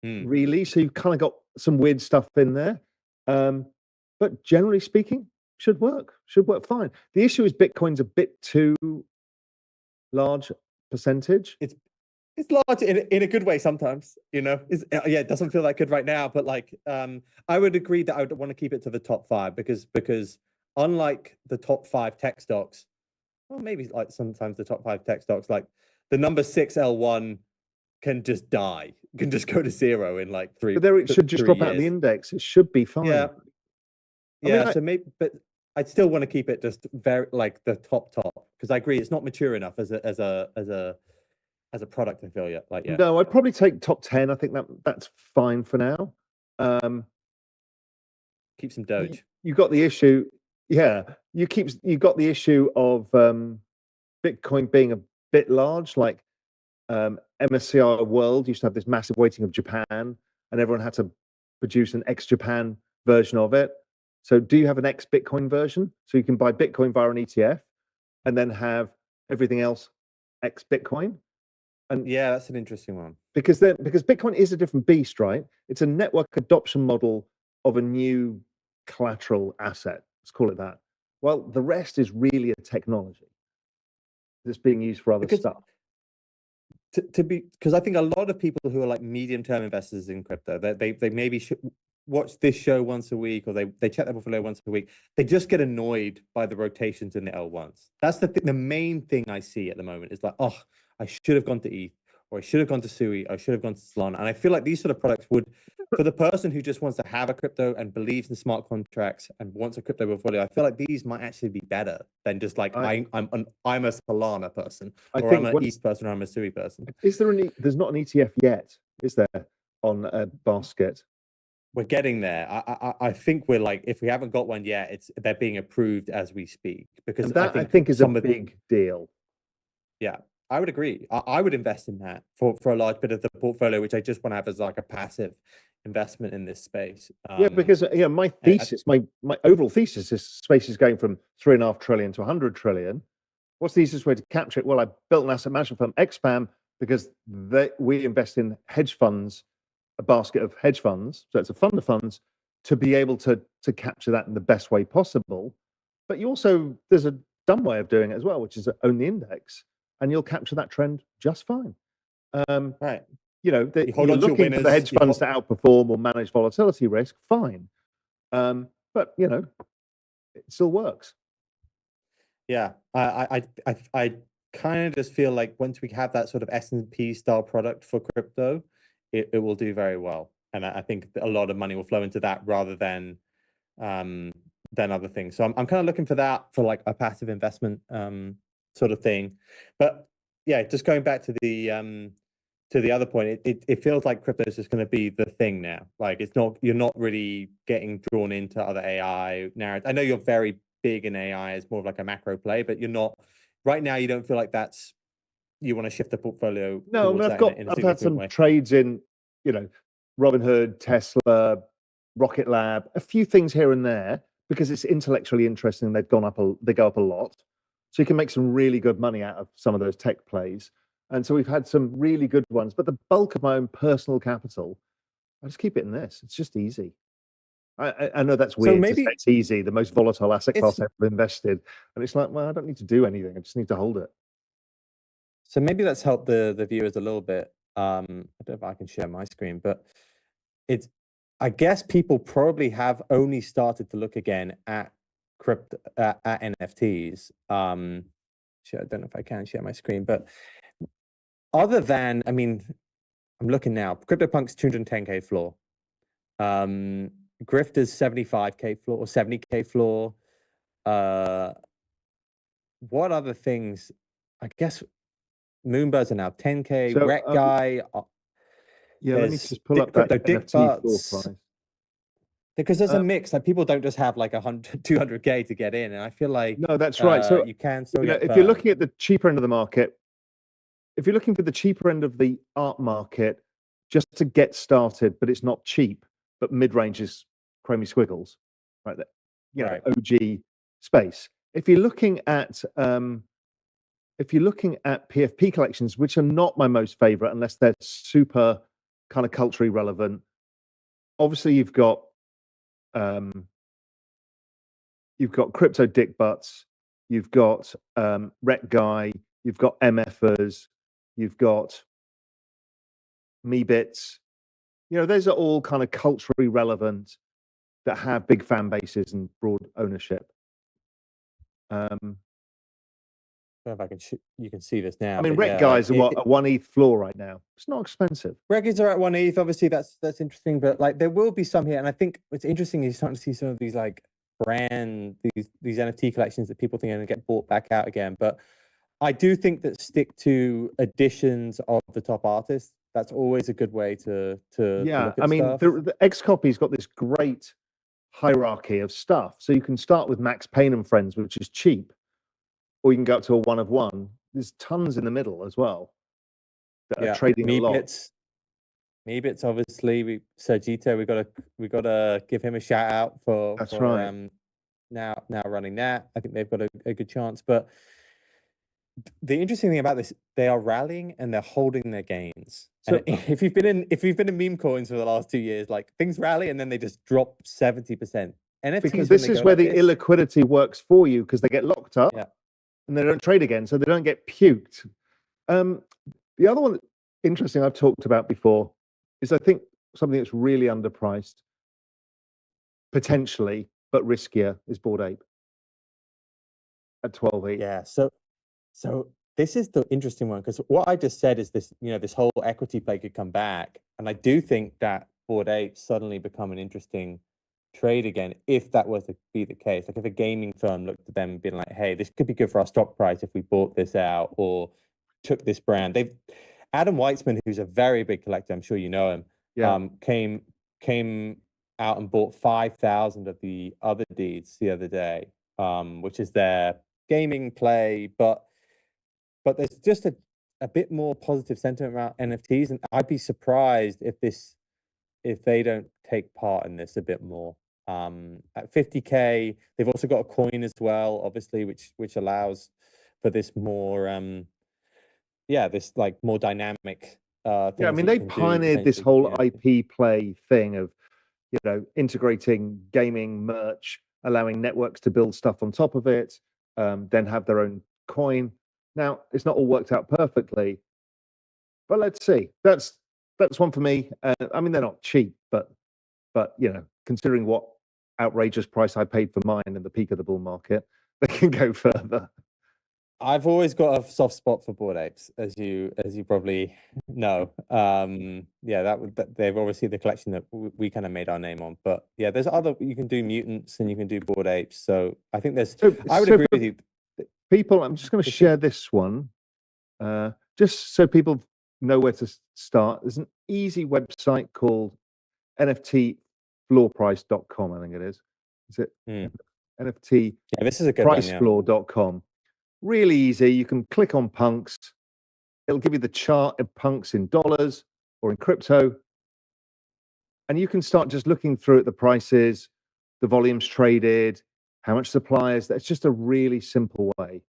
really. So you've kind of got some weird stuff in there. But generally speaking, should work fine. The issue is Bitcoin's a bit too large percentage. It's large in a good way sometimes, you know. It doesn't feel that good right now, but like I would agree that I would want to keep it to the top 5 because unlike the top 5 tech stocks, well, maybe like sometimes the top 5 tech stocks, like the number 6 L1 can just die, can just go to 0 in like 3. But there it should just drop out of the index. It should be fine. Yeah. So maybe, but I'd still want to keep it just very like the top because I agree it's not mature enough as a product. I feel No, I'd probably take top 10. I think that's fine for now. Keep some Doge. You got the issue. Yeah, you got the issue of Bitcoin being a bit large. Like MSCI World used to have this massive weighting of Japan, and everyone had to produce an ex-Japan version of it. So do you have an ex-Bitcoin version? So you can buy Bitcoin via an ETF and then have everything else ex-Bitcoin. And yeah, that's an interesting one. Because Bitcoin is a different beast, right? It's a network adoption model of a new collateral asset. Let's call it that. Well, the rest is really a technology that's being used for other stuff. Because I think a lot of people who are like medium-term investors in crypto, they maybe should watch this show once a week, or they check their portfolio once a week. They just get annoyed by the rotations in the L1s. That's the main thing I see at the moment is like, oh, I should have gone to ETH, or I should have gone to SUI, I should have gone to Solana. And I feel like these sort of products would, for the person who just wants to have a crypto and believes in smart contracts and wants a crypto portfolio, I feel like these might actually be better than just like I'm a Solana person, or I'm an ETH person, or I'm a SUI person. Is there there's not an ETF yet, is there, on a basket? We're getting there. I think we're like, if we haven't got one yet, they're being approved as we speak, because that I think is a big deal. Yeah, I would agree. I would invest in that for a large bit of the portfolio, which I just want to have as like a passive investment in this space. Yeah, because my thesis, my overall thesis is space is going from 3.5 trillion to 100 trillion. What's the easiest way to capture it? Well, I built an asset management firm, XPAM, because we invest in hedge funds, a basket of hedge funds. So it's a fund of funds to be able to capture that in the best way possible. But there's a dumb way of doing it as well, which is to own the index, and you'll capture that trend just fine. Right. You're looking for the hedge funds to outperform or manage volatility risk, fine. But it still works. Yeah, I kind of just feel like once we have that sort of S&P style product for crypto, it will do very well, and I think a lot of money will flow into that rather than other things. So I'm kind of looking for that for like a passive investment sort of thing. But yeah, just going back to the other point, it feels like crypto is just going to be the thing now. Like you're not really getting drawn into other AI narratives. I know you're very big in AI as more of like a macro play, but you're not right now. You don't feel like you want to shift the portfolio No, I towards mean, that in a I've had significant some way. trades in, you know, Robinhood, Tesla, Rocket Lab, a few things here and there because it's intellectually interesting. They've gone up they go up a lot, so you can make some really good money out of some of those tech plays. And so we've had some really good ones, but the bulk of my own personal capital, I just keep it in this. It's just easy. I know that's So weird to say maybe it's easy, the most volatile asset it's class I've ever invested, and it's like, well, I don't need to do anything. I just need to hold it. So maybe let's help the viewers a little bit. I don't know if I can share my screen, but it's I guess people probably have only started to look again at crypto at NFTs. I don't know if I can share my screen, but other than I mean, I'm looking now. CryptoPunk's 210K floor. Grifter's 75K floor or 70K floor. What other things? I guess Moonbirds are now 10K. So, REKT Guy. yeah, let me There's just pull up that crypto dick NFT floor butts price. because there's a mix. Like people don't just have like 100, 200K to get in, and I feel like No, that's right. So, you can still get if you're burned. looking at the cheaper end of the market, if you're looking for the cheaper end of the art market, just to get started, but it's not cheap, but mid-range is chromey squiggles, right? That Right. OG space. If you're looking at PFP collections, which are not my most favorite unless they're super kind of culturally relevant, obviously you've got crypto dick butts, you've got REKT Guy, you've got MFers, you've got me bits. Those are all kind of culturally relevant that have big fan bases and broad ownership. I don't know if I can you can see this now. I mean, but REKT yeah, Guys like are a 1 ETH floor right now. It's not expensive. records are at 1 ETH. Obviously, that's interesting. But like, there will be some here, and I think what's interesting is you're starting to see some of these like these NFT collections that people think are going to get bought back out again. But I do think that stick to editions of the top artists. That's always a good way to Yeah, look I at mean, stuff. the X-Copy's got this great hierarchy of stuff. So you can start with Max Payne and Friends, which is cheap, or you can go up to a 1 of 1. There's tons in the middle as well that are Yeah, trading a lot. Me-bits, obviously. Sergito, we gotta give him a shout out for That's right. now running that. I think they've got a good chance. But the interesting thing about this, they are rallying and they're holding their gains. So And if you've been in meme coins for the last 2 years, like things rally and then they just drop 70%. NFTs because when this they is go where like the this, illiquidity works for you because they get locked up yeah. and they don't trade again, so they don't get puked. The other one interesting I've talked about before is I think something that's really underpriced, potentially, but riskier is Bored Ape at 12 ETH. Yeah. So this is the interesting one because what I just said is this, this whole equity play could come back. And I do think that Bored Ape suddenly become an interesting trade again, if that was to be the case. Like if a gaming firm looked at them and been like, hey, this could be good for our stock price if we bought this out or took this brand. Adam Weitzman, who's a very big collector, I'm sure you know him, Yeah. came out and bought 5,000 of the other deeds the other day, which is their gaming play, but there's just a bit more positive sentiment around NFTs, and I'd be surprised if they don't take part in this a bit more. At 50K, they've also got a coin as well, obviously, which allows for this more, this like more dynamic. Yeah, I Things mean, that they you can do pioneered this potentially with whole the NFT. IP play thing of, integrating gaming merch, allowing networks to build stuff on top of it, then have their own coin. Now, it's not all worked out perfectly, but let's see. That's one for me. I mean, they're not cheap, but considering what outrageous price I paid for mine in the peak of the bull market, they can go further. I've always got a soft spot for Bored Apes, as you probably know. They've obviously the collection that we kind of made our name on. But yeah, there's other, you can do mutants and you can do Bored Apes. So I think there's, I would agree with you. People, I'm just going to share this one, just so people know where to start. There's an easy website called NFTfloorprice.com, I think it is. Is it NFT? Yeah, this is a good pricefloor.com. Really easy. You can click on punks. It'll give you the chart of punks in dollars or in crypto. And you can start just looking through at the prices, the volumes traded, how much suppliers. That's just a really simple way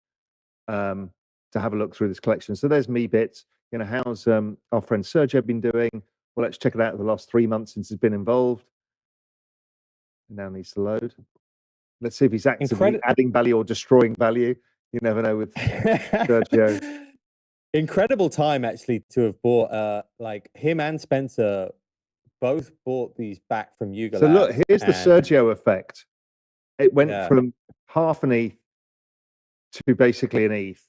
to have a look through this collection. So there's me bits. You know, how's our friend Sergio been doing? Well, let's check it out the last 3 months since he's been involved. Now needs to load. Let's see if he's actively adding value or destroying value. You never know with Sergio. Incredible time actually to have bought, like him and Spencer both bought these back from Yuga So Labs, look, here's the Sergio effect. It went from half an ETH to basically an ETH.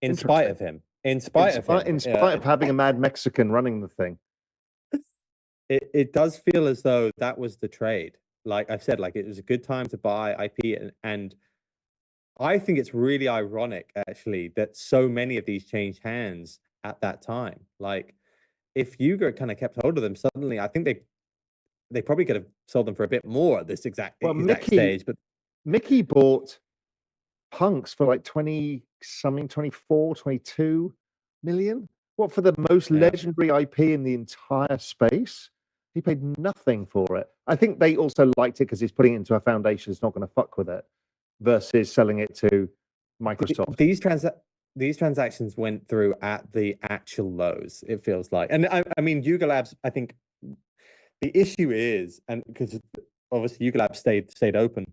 In spite of him. In spite of having a mad Mexican running the thing. It does feel as though that was the trade. Like I've said, like it was a good time to buy IP, and I think it's really ironic actually that so many of these changed hands at that time. Like if Yuga kind of kept hold of them, suddenly I think they probably could have sold them for a bit more at this exact stage. But Mickey bought punks for like 20 something, 24, 22 million. What, for the most legendary IP in the entire space? He paid nothing for it. I think they also liked it because he's putting it into a foundation that's not going to fuck with it, versus selling it to Microsoft. These transactions went through at the actual lows, it feels like. And I mean, Yuga Labs, I think the issue is, and because obviously Yuga Labs stayed open,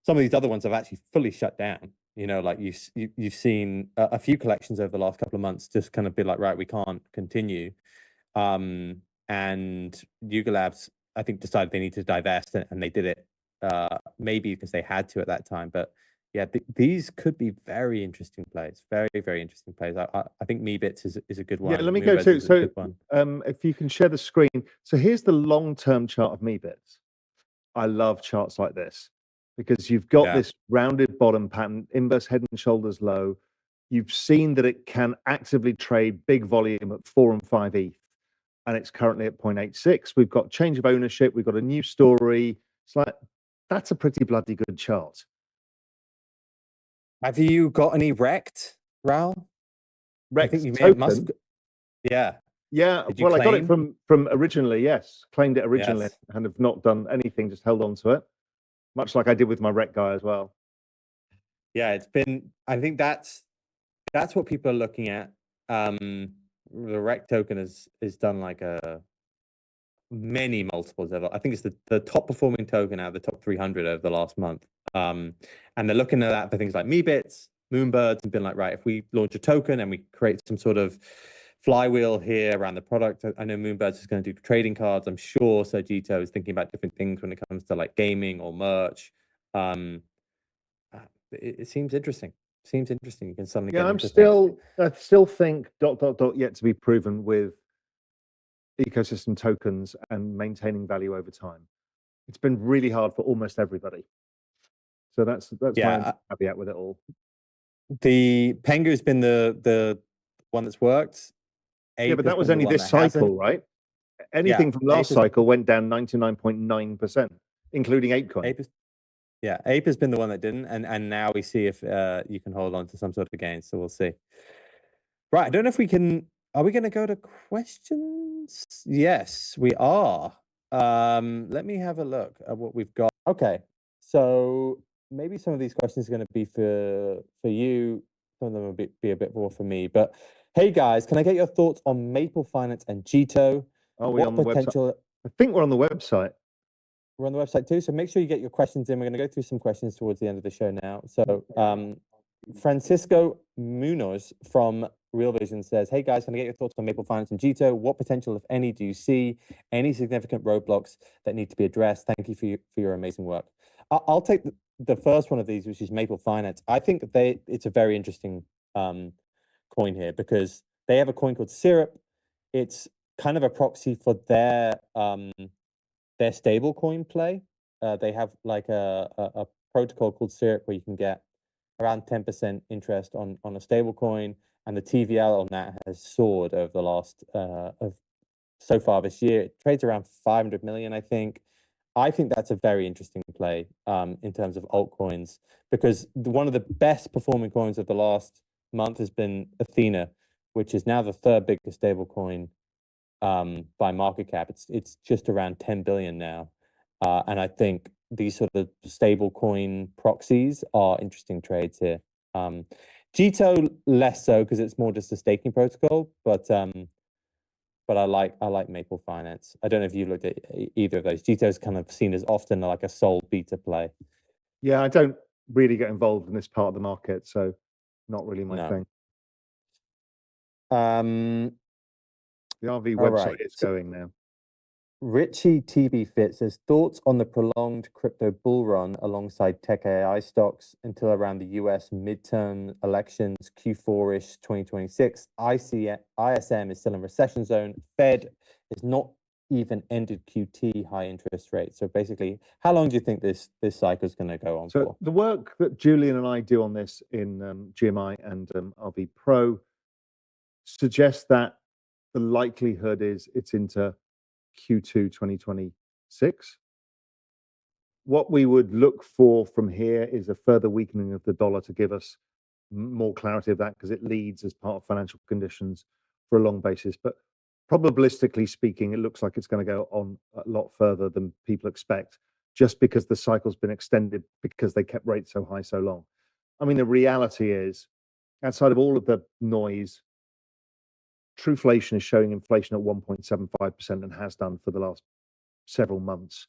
some of these other ones have actually fully shut down. You know, like you've seen a few collections over the last couple of months just kind of be like, right, we can't continue. And Yuga Labs, I think, decided they need to divest, and they did it maybe because they had to at that time. But yeah, these could be very interesting plays, very, very interesting plays. I think MeBits is a good one. Yeah, let me go to, so if you can share the screen. So here's the long-term chart of MeBits. I love charts like this because you've got this rounded bottom pattern, inverse head and shoulders low. You've seen that it can actively trade big volume at 4 and 5 ETH, and it's currently at 0.86. We've got change of ownership. We've got a new story. It's like, that's a pretty bloody good chart. Have you got any REKT, Raoul? REKT, I think you must. Yeah. Yeah. Well, I got it from originally, yes. Claimed it originally and have not done anything, just held on to it. Much like I did with my REKT guy as well. Yeah, it's been, I think that's what people are looking at. The REKT token is done like many multiples of it. I think it's the top performing token out of the top 300 over the last month. And they're looking at that for things like MeBits, Moonbirds, and been like, right, if we launch a token and we create some sort of flywheel here around the product. I know Moonbirds is going to do trading cards. I'm sure Sergito is thinking about different things when it comes to like gaming or merch. It seems interesting. Seems interesting. You can suddenly get into things. I still think ... yet to be proven with ecosystem tokens and maintaining value over time. It's been really hard for almost everybody. So that's my caveat with it all. The Pengu has been the one that's worked. Yeah, but that was only this cycle, right? Anything from last cycle went down 99.9%, including ApeCoin. Ape has been the one that didn't, and now we see if you can hold on to some sort of gain. So we'll see. Right, I don't know if we can. Are we going to go to questions? Yes, we are. Let me have a look at what we've got. Okay, so maybe some of these questions are going to be for you. Some of them will be a bit more for me. But hey, guys, can I get your thoughts on Maple Finance and Jito? Are we on the website? I think we're on the website. We're on the website too. So make sure you get your questions in. We're going to go through some questions towards the end of the show now. So Francisco Munoz from Real Vision says, hey guys, can I get your thoughts on Maple Finance and Jito? What potential, if any, do you see? Any significant roadblocks that need to be addressed? Thank you for your amazing work. I'll take the first one of these, which is Maple Finance, I think it's a very interesting coin here because they have a coin called Syrup. It's kind of a proxy for their stable coin play. They have like a protocol called Syrup where you can get around 10% interest on a stable coin, and the TVL on that has soared over the last of so far this year. It trades around 500 million, I think. I think that's a very interesting play in terms of altcoins, because one of the best performing coins of the last month has been Athena, which is now the third biggest stable coin by market cap. It's just around 10 billion now. And I think these sort of stable coin proxies are interesting trades here. GTO less so because it's more just a staking protocol, but I like Maple Finance. I don't know if you looked at either of those. GTO is kind of seen as often like a sole beta play. Yeah, I don't really get involved in this part of the market, so not really my thing. The RV website is going now. Richie TB Fit says, thoughts on the prolonged crypto bull run alongside tech AI stocks until around the US midterm elections, Q4-ish 2026. ISM is still in recession zone. Fed is not even ended QT high interest rate. So basically, how long do you think this cycle is going to go on for? So the work that Julian and I do on this in GMI and RV Pro suggests that the likelihood is it's into Q2 2026. What we would look for from here is a further weakening of the dollar to give us more clarity of that, because it leads as part of financial conditions for a long basis. But probabilistically speaking, it looks like it's going to go on a lot further than people expect, just because the cycle's been extended because they kept rates so high so long. I mean, the reality is, outside of all of the noise, Trueflation is showing inflation at 1.75% and has done for the last several months,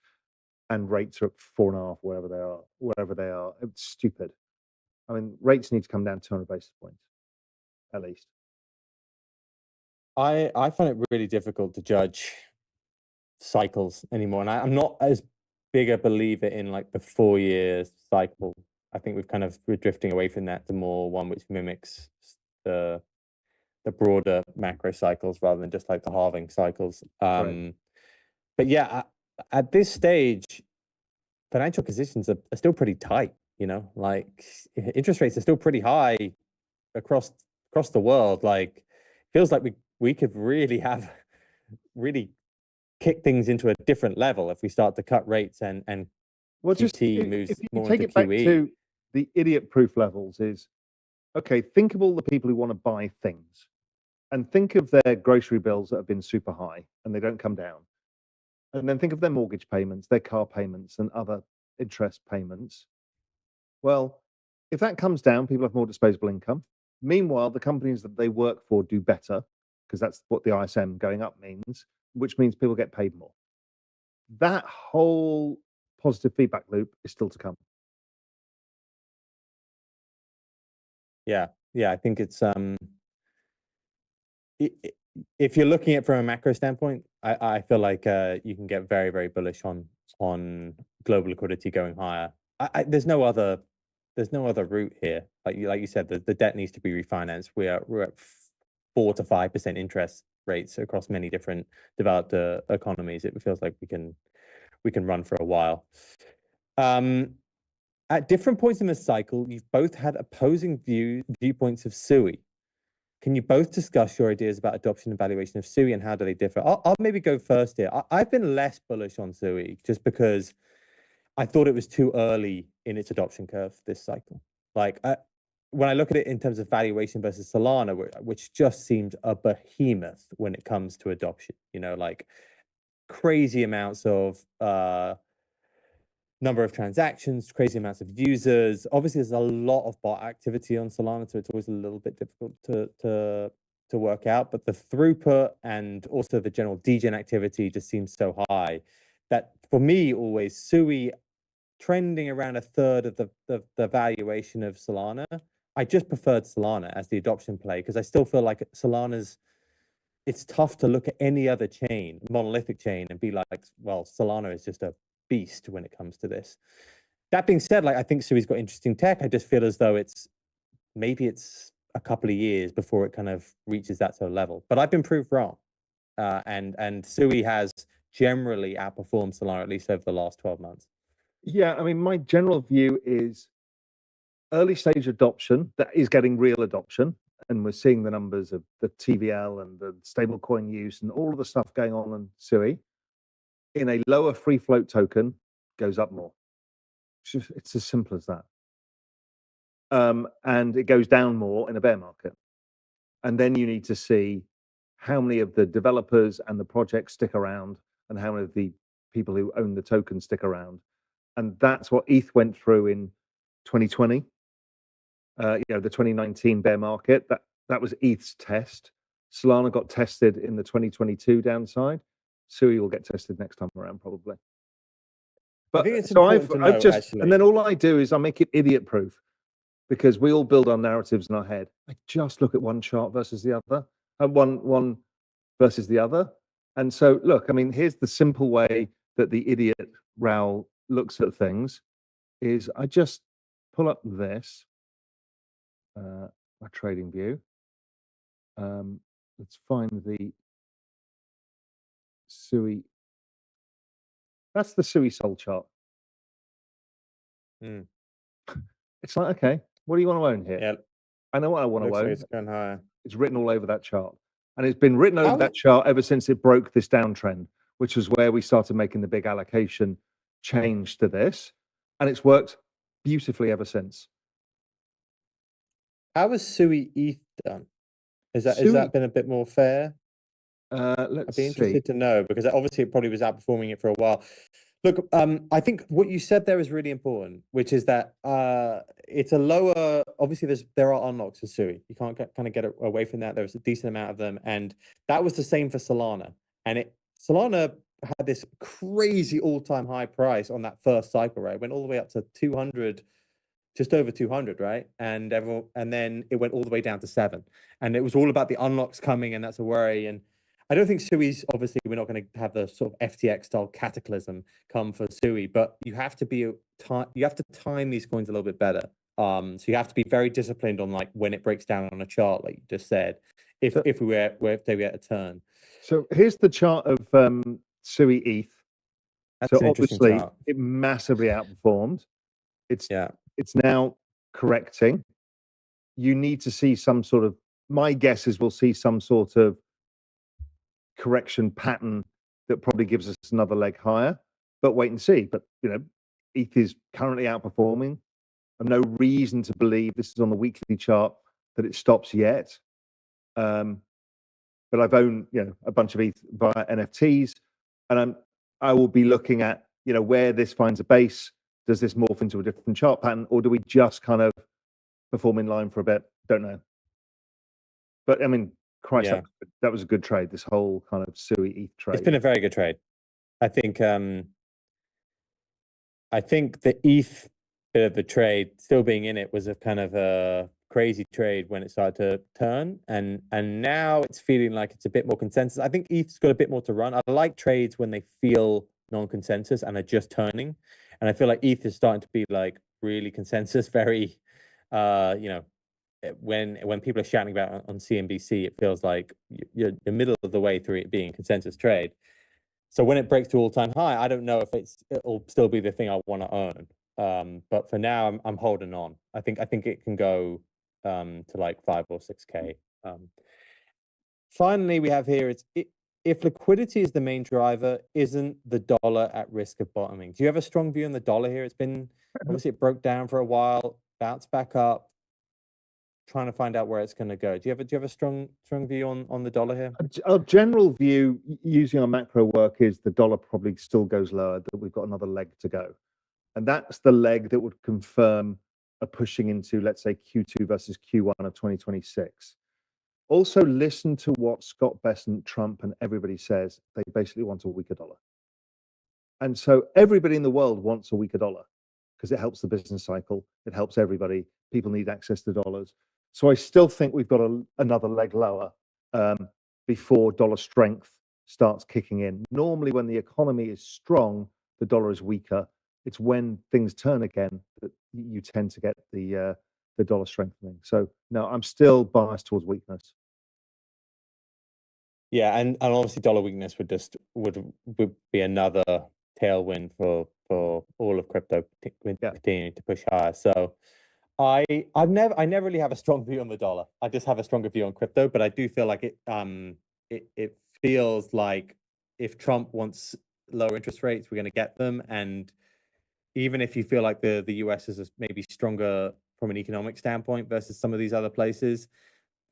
and rates are at 4.5, wherever they are. It's stupid. I mean, rates need to come down 200 basis points, at least. I find it really difficult to judge cycles anymore, and I'm not as big a believer in like the 4-year cycle. I think we're drifting away from that to more one which mimics the broader macro cycles rather than just like the halving cycles. Right. But yeah, at this stage, financial positions are still pretty tight. You know, like interest rates are still pretty high across the world. Like, feels like we could really kick things into a different level if we start to cut rates and well, QT moves if you more take into it back QE. to the idiot proof levels, is okay. Think of all the people who want to buy things, and think of their grocery bills that have been super high and they don't come down, and then think of their mortgage payments, their car payments, and other interest payments. Well, if that comes down, people have more disposable income. Meanwhile, the companies that they work for do better, because that's what the ISM going up means, which means people get paid more. That whole positive feedback loop is still to come. Yeah, I think it's if you're looking at it from a macro standpoint, I feel like you can get very, very bullish on global liquidity going higher. There's no other route here. Like you said, the debt needs to be refinanced. We're at 4 to 5% interest rates across many different developed economies. It feels like we can run for a while. At different points in the cycle, you've both had opposing viewpoints of SUI. Can you both discuss your ideas about adoption and valuation of SUI, and how do they differ? I'll maybe go first here. I've been less bullish on SUI just because I thought it was too early in its adoption curve this cycle. Like, when I look at it in terms of valuation versus Solana, which just seemed a behemoth when it comes to adoption, you know, like crazy amounts of number of transactions, crazy amounts of users. Obviously, there's a lot of bot activity on Solana, so it's always a little bit difficult to work out. But the throughput and also the general degen activity just seems so high that for me, always SUI trending around a third of the valuation of Solana. I just preferred Solana as the adoption play because I still feel like it's tough to look at any other chain, monolithic chain, and be like, well, Solana is just a beast when it comes to this. That being said, like I think Sui's got interesting tech. I just feel as though maybe it's a couple of years before it kind of reaches that sort of level. But I've been proved wrong. And Sui has generally outperformed Solana, at least over the last 12 months. Yeah, I mean, my general view is early stage adoption that is getting real adoption. And we're seeing the numbers of the TVL and the stablecoin use and all of the stuff going on in Sui. In a lower free float token, goes up more. It's as simple as that. And it goes down more in a bear market. And then you need to see how many of the developers and the projects stick around and how many of the people who own the token stick around. And that's what ETH went through in 2020. The 2019 bear market, that was ETH's test. Solana got tested in the 2022 downside. Sui will get tested next time around, probably. But I think it's so important to know, actually. and then all I do is I make it idiot proof, because we all build our narratives in our head. I just look at one chart versus the other, and one versus the other. And so, look, I mean, here's the simple way that the idiot Raoul looks at things: is I just pull up this, my trading view. Let's find the Sui. That's the Sui Sol chart. Mm. It's like, okay, what do you want to own here? Yeah, I know what I want to looks own. like it's going higher. It's written all over that chart. And it's been written over that chart ever since it broke this downtrend, which was where we started making the big allocation change to this. And it's worked beautifully ever since. How has Sui ETH done? Has Sui, that been a bit more fair? I'd I'd be interested to know, because obviously it probably was outperforming it for a while. Look, I think what you said there is really important, which is that it's a lower. Obviously, there are unlocks for Sui. You can't kind of get away from that. There's a decent amount of them, and that was the same for Solana. And Solana had this crazy all-time high price on that first cycle, right? It went all the way up to 200, just over 200, right? And then it went all the way down to 7, and it was all about the unlocks coming, and that's a worry. And I don't think Sui's, obviously we're not going to have the sort of FTX style cataclysm come for Sui, but you have to time these coins a little bit better. So you have to be very disciplined on like when it breaks down on a chart, like you just said, if we were at a turn. So here's the chart of Sui ETH. That's so obviously chart. It massively outperformed. It's Yeah. It's now correcting. You need to see some sort of, my guess is we'll see some sort of correction pattern that probably gives us another leg higher, but wait and see. But ETH is currently outperforming. I have no reason to believe, this is on the weekly chart, that it stops yet. But I've owned a bunch of ETH via NFTs, and I will be looking at where this finds a base. Does this morph into a different chart pattern, or do we just kind of perform in line for a bit? Don't know. But I mean, Christ, Yeah. that was a good trade. This whole kind of Sui ETH trade. It's been a very good trade. I think the ETH bit of the trade, still being in it, was a kind of a crazy trade when it started to turn, and now it's feeling like it's a bit more consensus. I think ETH's got a bit more to run. I like trades when they feel non-consensus and are just turning, and I feel like ETH is starting to be like really consensus, very when people are shouting about it on CNBC, it feels like you're the middle of the way through it being a consensus trade. So when it breaks to all-time high, I don't know if it'll still be the thing I want to own. But for now, I'm holding on. I think it can go to like 5 or 6K. Finally, we have here, if liquidity is the main driver, isn't the dollar at risk of bottoming? Do you have a strong view on the dollar here? It's been, obviously it broke down for a while, bounced back up, trying to find out where it's going to go. Do you have a strong view on the dollar here? Our general view, using our macro work, is the dollar probably still goes lower, that we've got another leg to go. And that's the leg that would confirm a pushing into, let's say, Q2 versus Q1 of 2026. Also, listen to what Scott Bessent, Trump, and everybody says. They basically want a weaker dollar. And so everybody in the world wants a weaker dollar because it helps the business cycle. It helps everybody. People need access to dollars. So I still think we've got another leg lower before dollar strength starts kicking in. Normally, when the economy is strong, the dollar is weaker. it's when things turn again that you tend to get the dollar strengthening. So no, I'm still biased towards weakness. Yeah, and obviously dollar weakness would be another tailwind for all of crypto continuing to push higher. So I never really have a strong view on the dollar. I just have a stronger view on crypto, but I do feel like it feels like if Trump wants lower interest rates, we're going to get them. And even if you feel like the US is maybe stronger from an economic standpoint versus some of these other places,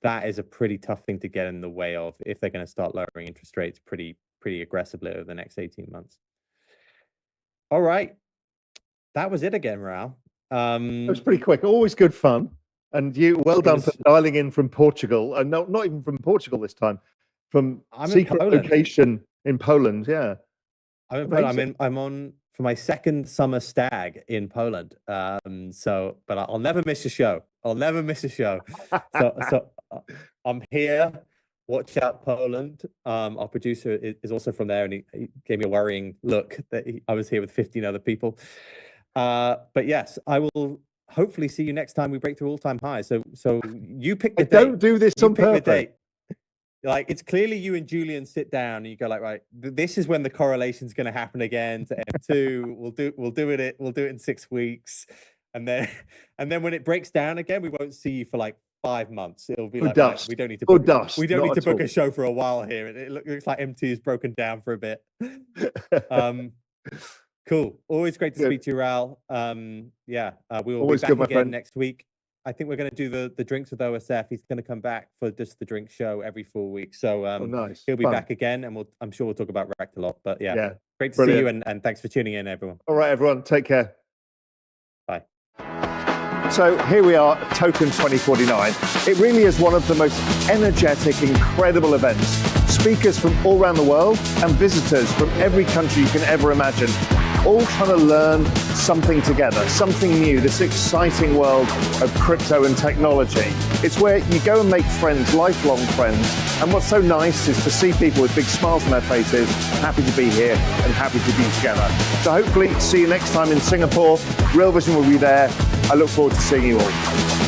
that is a pretty tough thing to get in the way of if they're going to start lowering interest rates pretty aggressively over the next 18 months. All right. That was it again, Raoul. It was pretty quick. Always good fun. And well done for dialing in from Portugal. And no, not even from Portugal this time. From secret location in Poland. Yeah. I'm in Poland. I'm on for my second summer stag in Poland. But I'll never miss a show. I'll never miss a show. So I'm here. Watch out, Poland. Our producer is also from there, and he gave me a worrying look that I was here with 15 other people. But yes, I will hopefully see you next time we break through all-time highs. So you pick the date. Don't do this on purpose. Like, it's clearly you and Julian sit down and you go like, right, this is when the correlation's going to happen again to M2. We'll do it in 6 weeks, and then when it breaks down again, we won't see you for like 5 months. It'll be like, right, we don't need to book a show for a while here. It looks like M2 is broken down for a bit. Cool. Always great to speak to you, Raoul. We will be back again next week. I think we're going to do the drinks with OSF. He's going to come back for just the drink show every 4 weeks. So nice. He'll be back again, and I'm sure we'll talk about REKT a lot. But great to see you, and thanks for tuning in, everyone. All right, everyone. Take care. Bye. So here we are at Token 2049. It really is one of the most energetic, incredible events. Speakers from all around the world and visitors from every country you can ever imagine, all trying to learn something together, something new, this exciting world of crypto and technology. It's where you go and make friends, lifelong friends. And what's so nice is to see people with big smiles on their faces, happy to be here and happy to be together. So hopefully see you next time in Singapore. Real Vision will be there. I look forward to seeing you all.